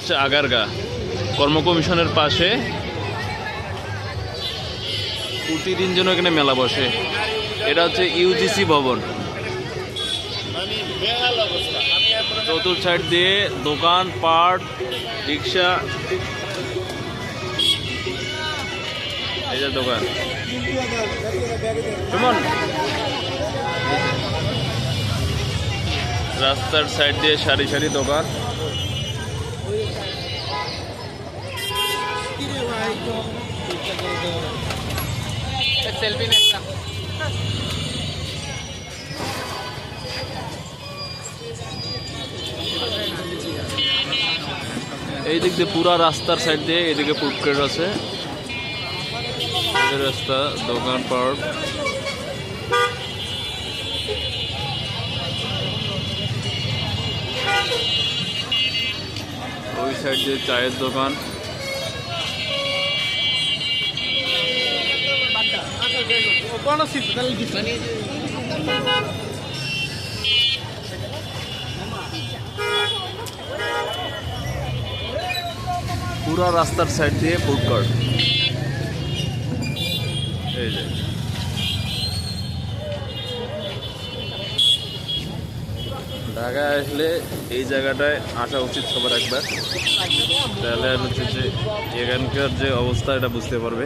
হচ্ছে আগারগা কর্ম কমিশনের পাশে। প্রতিদিন যেন এখানে মেলা বসে। এটা হচ্ছে ইউজিসি ভবন। চতুর্থ সাইড দিয়ে দোকান পাট রিক্সা, এই যে দোকান কেমন রাস্তার সাইড দিয়ে সারি সারি দোকান। এই দিক দিয়ে পুরা রাস্তার সাইড দিয়ে এদিকে ফুড কোর্ট আছে, রাস্তা দোকান পাট। ওই সাইড দিয়ে চায়ের দোকান। পুরা রাস্তার সাইড দিয়ে ফুড কোর্ট। এই যে ঢাকায় আসলে এই জায়গাটায় আসা উচিত সবার একবার, তাহলে হচ্ছে যে এখানকার যে অবস্থা এটা বুঝতে পারবে।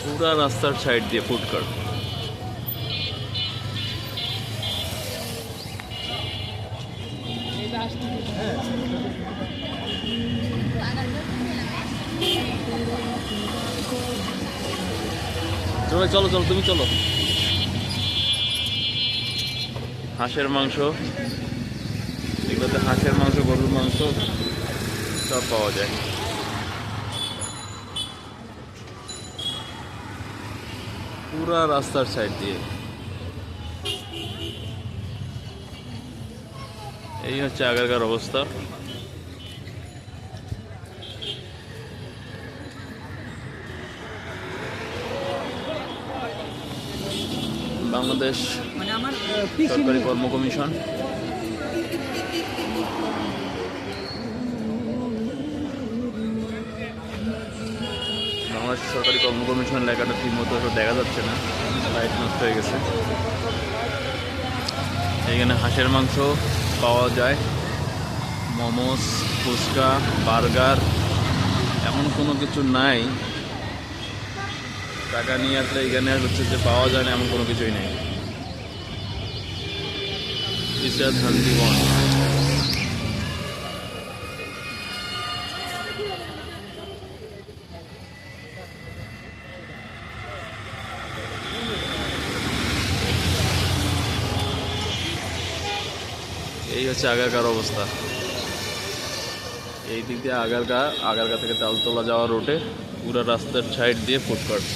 পুরা রাস্তার সাইড দিয়ে ফুড কোর্ট। চলো চলো তুমি চলো। হাঁসের মাংস, এগুলোতে হাঁসের মাংস গরুর মাংস সব পাওয়া যায়। পুরা রাস্তার সাইড দিয়ে এই হচ্ছে আগারগার অবস্থা। বাংলাদেশ সরকারি কর্ম কমিশন। বাংলাদেশ সরকারি কর্ম কমিশন লেখাটা ঠিক মতো দেখা যাচ্ছে না, লাইট নষ্ট হয়ে গেছে। এখানে হাঁসের মাংস পাওয়া যায়, মোমোস, ফুচকা, বার্গার, এমন কোনো কিছু নাই টাকা নিয়ে আসলে এখানে হচ্ছে যে পাওয়া যায় না এমন কোনো কিছুই নেই। ইসরাত হান্দিবন। এই হচ্ছে আগারগার অবস্থা। এই দিক দিয়ে আগারগা থেকে তালতলা যাওয়ার রোডে পুরো রাস্তার সাইড দিয়ে ফুড কোর্ট।